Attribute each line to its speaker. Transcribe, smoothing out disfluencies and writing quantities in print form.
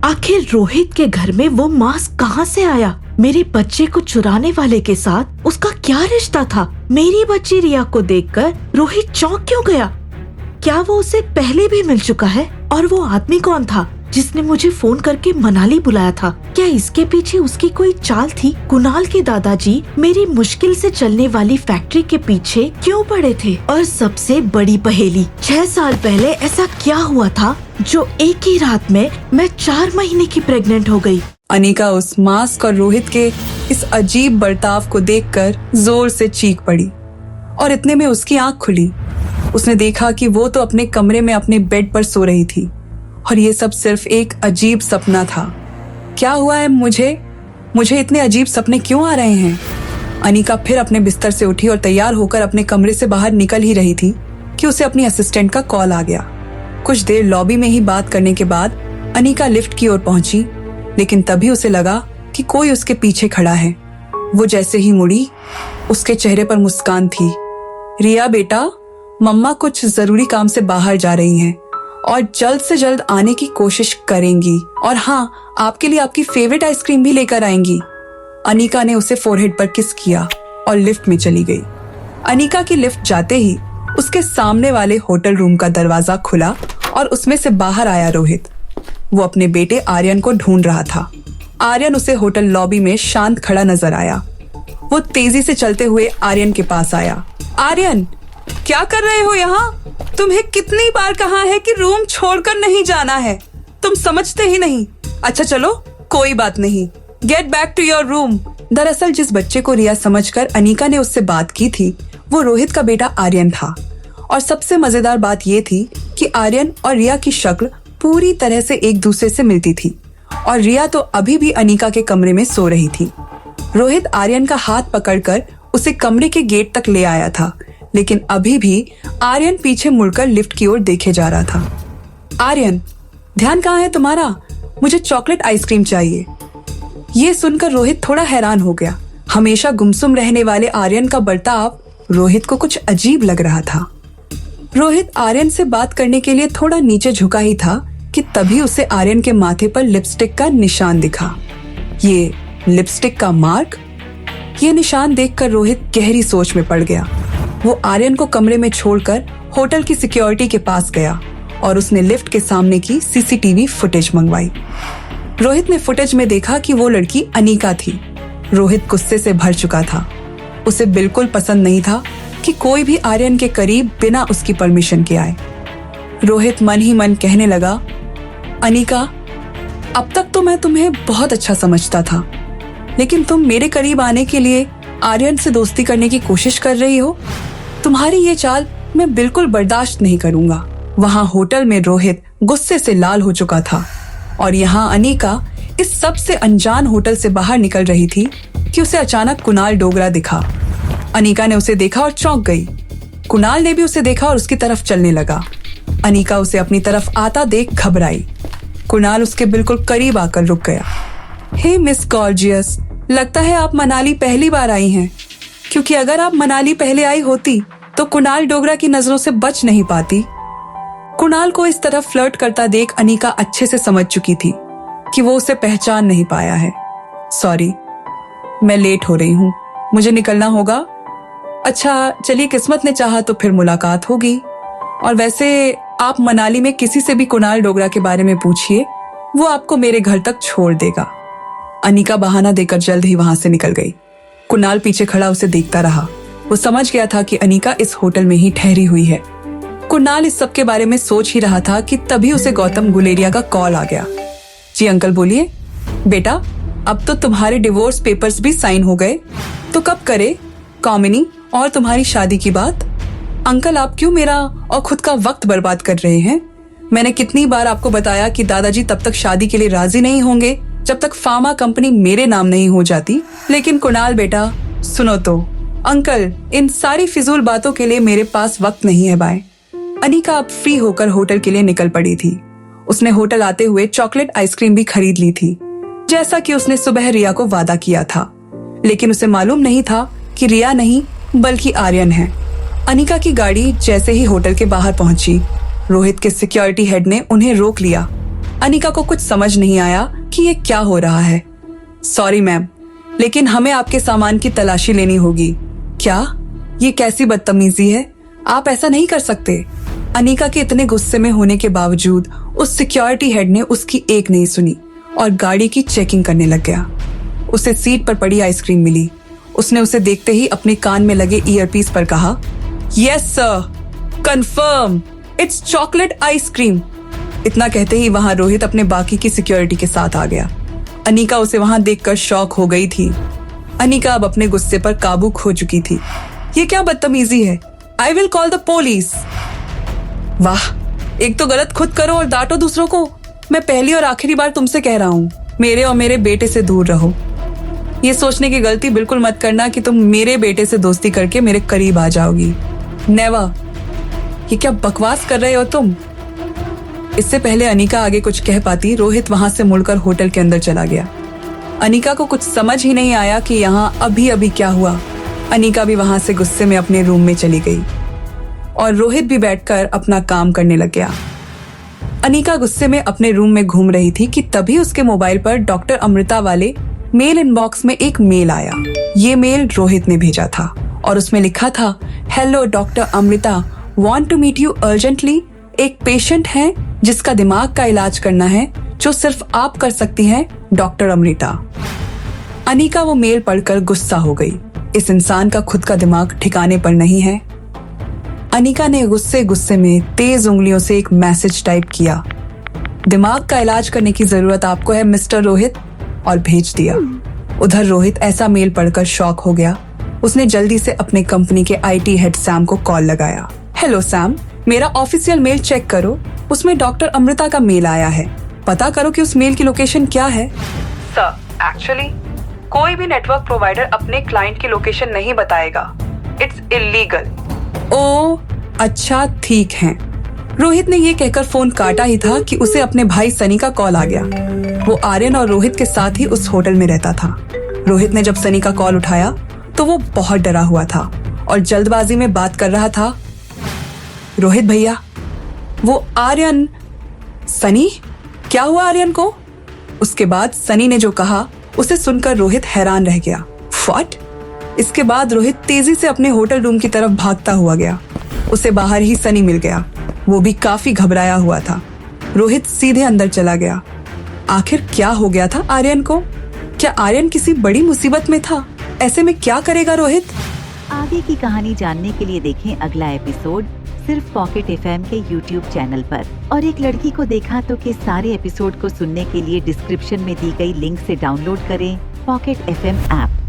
Speaker 1: आखिर रोहित के घर में वो मास्क कहाँ से आया? मेरे बच्चे को चुराने वाले के साथ उसका क्या रिश्ता था? मेरी बच्ची रिया को देखकर रोहित चौंक क्यों गया? क्या वो उसे पहले भी मिल चुका है? और वो आदमी कौन था जिसने मुझे फोन करके मनाली बुलाया था? क्या इसके पीछे उसकी कोई चाल थी? कुणाल के दादाजी मेरी मुश्किल से चलने वाली फैक्ट्री के पीछे क्यों पड़े थे? और सबसे बड़ी पहेली, 6 साल पहले ऐसा क्या हुआ था जो एक ही रात में मैं 4 महीने की प्रेग्नेंट हो गई?
Speaker 2: अनिका उस मास्क और रोहित के इस अजीब बर्ताव को देखकर जोर से चीख पड़ी और इतने में उसकी आंख खुली। उसने देखा कि वो तो अपने कमरे में अपने बेड पर सो रही थी और ये सब सिर्फ एक अजीब सपना था। क्या हुआ है मुझे इतने अजीब सपने क्यों आ रहे हैं? अनिका फिर अपने बिस्तर से उठी और तैयार होकर अपने कमरे से बाहर निकल ही रही थी कि उसे अपनी असिस्टेंट का कॉल आ गया। कुछ देर लॉबी में ही बात करने के बाद अनिका लिफ्ट की ओर पहुंची, लेकिन तभी उसे लगा कि कोई उसके पीछे खड़ा है। वो जैसे ही मुड़ी, उसके चेहरे पर मुस्कान थी। रिया बेटा, मम्मा कुछ जरूरी काम से बाहर जा रही हैं और जल्द से जल्द आने की कोशिश करेंगी, और हाँ, आपके लिए आपकी फेवरेट आइसक्रीम भी लेकर आएंगी। अनिका ने उसे फोरहेड पर किस किया और लिफ्ट में चली गई। अनिका की लिफ्ट जाते ही उसके सामने वाले होटल रूम का दरवाजा खुला और उसमें से बाहर आया रोहित। वो अपने बेटे आर्यन को ढूंढ रहा था। आर्यन उसे होटल लॉबी में शांत खड़ा नजर आया। वो तेजी से चलते हुए आर्यन के पास आया। आर्यन, क्या कर रहे हो यहाँ? तुम्हें कितनी बार कहा है कि रूम छोड़कर नहीं जाना है, तुम समझते ही नहीं। अच्छा चलो, कोई बात नहीं, get back to your room. दरअसल जिस बच्चे को रिया समझकर अनिका ने उससे बात की थी, वो रोहित का बेटा आर्यन था। और सबसे मजेदार बात ये थी कि आर्यन और रिया की शक्ल पूरी तरह से एक दूसरे से मिलती थी, और रिया तो अभी भी अनिका के कमरे में सो रही थी। रोहित आर्यन का हाथ पकड़कर उसे कमरे के गेट तक ले आया था, लेकिन अभी भी आर्यन पीछे मुड़कर लिफ्ट की ओर देखे जा रहा था। आर्यन, ध्यान कहाँ है तुम्हारा? मुझे चॉकलेट आइसक्रीम चाहिए। ये सुनकर रोहित थोड़ा हैरान हो गया। हमेशा गुमसुम रहने वाले आर्यन का बर्ताव रोहित को कुछ अजीब लग रहा था। रोहित आर्यन से बात करने के लिए थोड़ा नीचे झुका ही था कि तभी उसे आर्यन के माथे पर लिपस्टिक का निशान दिखा। ये लिपस्टिक का मार्क? ये निशान देखकर रोहित गहरी सोच में पड़ गया। वो आर्यन को कमरे में छोड़कर होटल की सिक्योरिटी के पास गया और उसने लिफ्ट के सामने की सीसीटीवी फुटेज मंगवाई। रोहित ने फुटेज में देखा कि वो लड़की अनिका थी। रोहित गुस्से से भर चुका था। उसे बिल्कुल पसंद नहीं था कि कोई भी आर्यन के करीब बिना उसकी परमिशन के आए। रोहित मन ही मन कहने लगा, अनिका, अब तक तो मैं तुम्हें बहुत अच्छा समझता था, लेकिन तुम मेरे करीब आने के लिए आर्यन से दोस्ती करने की कोशिश कर रही हो। तुम्हारी ये चाल मैं बिल्कुल बर्दाश्त नहीं करूंगा। वहां होटल में रोहित गुस्से से लाल हो चुका था और यहाँ अनिका इस सबसे अनजान होटल से बाहर निकल रही थी कि उसे अचानक कुणाल डोगरा दिखा। अनिका ने उसे देखा और चौंक गई। कुणाल ने भी उसे देखा और उसकी तरफ चलने लगा। अनिका उसे अपनी तरफ आता देख घबराई। कुणाल उसके बिल्कुल करीब आकर रुक गया। हे मिस गॉर्जियस, लगता है आप मनाली पहली बार आई हैं, क्योंकि अगर आप मनाली पहले आई होती तो कुणाल डोगरा की नजरों से बच नहीं पाती। कुणाल को इस तरफ फ्लर्ट करता देख अनिका अच्छे से समझ चुकी थी कि वो उसे पहचान नहीं पाया है। सॉरी, मैं लेट हो रही हूँ, मुझे निकलना होगा। अच्छा चलिए, किस्मत ने चाहा तो फिर मुलाकात होगी। और वैसे आप मनाली में किसी से भी कुणाल डोगरा के बारे में पूछिए, वो आपको मेरे घर तक छोड़ देगा। अनिका बहाना देकर जल्द ही वहां से निकल गई। कुणाल पीछे खड़ा उसे देखता रहा। वो समझ गया था कि अनिका इस होटल में ही ठहरी हुई है। कुणाल इस सब के बारे में सोच ही रहा था कि तभी उसे गौतम गुलेरिया का कॉल आ गया। जी अंकल बोलिए। बेटा, अब तो तुम्हारे डिवोर्स पेपर्स भी साइन हो गए, तो कब करे कामिनी और तुम्हारी शादी की बात? अंकल, आप क्यों मेरा और खुद का वक्त बर्बाद कर रहे हैं? मैंने कितनी बार आपको बताया कि दादाजी तब तक शादी के लिए राजी नहीं होंगे जब तक फार्मा कंपनी मेरे नाम नहीं हो जाती। लेकिन कुणाल बेटा, सुनो तो, अंकल, इन सारी फिजूल बातों के लिए मेरे पास वक्त नहीं है। बाय। अनिका अब फ्री होकर होटल के लिए निकल पड़ी थी। उसने होटल आते हुए चॉकलेट आइसक्रीम भी खरीद ली थी, जैसा कि उसने सुबह रिया को वादा किया था। लेकिन उसे मालूम नहीं था कि रिया नहीं बल्कि आर्यन है। अनिका की गाड़ी जैसे ही होटल के बाहर पहुंची, रोहित के सिक्योरिटी हेड ने उन्हें रोक लिया अनिका को कुछ समझ नहीं आया कि ये क्या हो रहा है। सॉरी मैम, लेकिन हमें आपके सामान की तलाशी लेनी होगी। क्या? ये कैसी बदतमीजी है? आप ऐसा नहीं कर सकते। अनिका के इतने गुस्से में होने के बावजूद उस सिक्योरिटी हेड ने उसकी एक नहीं सुनी और गाड़ी की चेकिंग करने लग गया। उसे सीट पर पड़ी आइसक्रीम मिली। उसने उसे देखते ही अपने कान में लगे ईयरपीस पर कहा, yes sir, confirm, it's chocolate ice cream. इतना कहते ही वहां रोहित अपने बाकी की सिक्योरिटी के साथ आ गया। अनिका उसे वहां देखकर शॉक हो गई थी। अनिका अब अपने गुस्से पर काबू खो चुकी थी। ये क्या बदतमीजी है? I will call the police. वाह, एक तो गलत खुद करो और डांटो दूसरों को। मैं पहली और आखिरी बार तुमसे कह रहा हूँ, मेरे और मेरे बेटे से दूर रहो। ये सोचने की गलती बिल्कुल मत करना कि तुम मेरे बेटे से दोस्ती करके मेरे करीब आ जाओगी। नेवर। ये क्या बकवास कर रहे हो तुम? इससे पहले अनिका आगे कुछ कह पाती, रोहित वहां से मुड़कर होटल के अंदर चला गया। अनिका को कुछ समझ ही नहीं आया कि यहाँ अभी अभी क्या हुआ। अनिका भी वहां से गुस्से में अपने रूम में चली गई और रोहित भी बैठकर अपना काम करने लग गया। अनिका गुस्से में अपने रूम में घूम रही थी कि तभी उसके मोबाइल पर डॉक्टर अमृता वाले मेल इनबॉक्स में एक मेल आया। ये मेल रोहित ने भेजा था और उसमें लिखा था, hello doctor Amrita, want to meet you urgently. एक पेशेंट है जिसका दिमाग का इलाज करना है, जो सिर्फ आप कर सकती हैं, डॉक्टर अमृता। अनिका वो मेल पढ़कर गुस्सा हो गई। इस इंसान का खुद का दिमाग ठिकाने पर नहीं है। अनिका ने गुस्से में तेज उंगलियों से एक मैसेज टाइप किया, दिमाग का इलाज करने की जरूरत आपको है मिस्टर रोहित, और भेज दिया। उधर रोहित ऐसा मेल पढ़कर शॉक हो गया। उसने जल्दी से अपने कंपनी के आईटी हेड सैम को कॉल लगाया। हेलो सैम, मेरा ऑफिशियल मेल चेक करो, उसमें डॉक्टर अमृता का मेल आया है। पता करो कि उस मेल की लोकेशन क्या है। सर, एक्चुअली कोई भी नेटवर्क प्रोवाइडर अपने क्लाइंट की लोकेशन नहीं बताएगा, इट्स इलीगल। ओ अच्छा, ठीक है। रोहित ने ये कहकर फोन काटा ही था कि उसे अपने भाई सनी का कॉल आ गया। वो आर्यन और रोहित के साथ ही उस होटल में रहता था। रोहित ने जब सनी का कॉल उठाया तो वो बहुत डरा हुआ था और जल्दबाजी में बात कर रहा था। रोहित भैया, वो आर्यन। सनी? क्या हुआ आर्यन को? उसके बाद सनी ने जो कहा उसे सुनकर रोहित हैरान रह गया। व्हाट? इसके बाद रोहित तेजी से अपने होटल रूम की तरफ भागता हुआ गया। उसे बाहर ही सनी मिल गया। वो भी काफी घबराया हुआ था। रोहित सीधे अंदर चला गया। आखिर क्या हो गया था आर्यन को? क्या आर्यन किसी बड़ी मुसीबत में था? ऐसे में क्या करेगा रोहित?
Speaker 3: आगे की कहानी जानने के लिए देखें अगला एपिसोड सिर्फ पॉकेट एफएम के YouTube चैनल पर। और एक लड़की को देखा तो के सारे एपिसोड को सुनने के लिए डिस्क्रिप्शन में दी गई लिंक से डाउनलोड करें पॉकेट एफएम ऐप।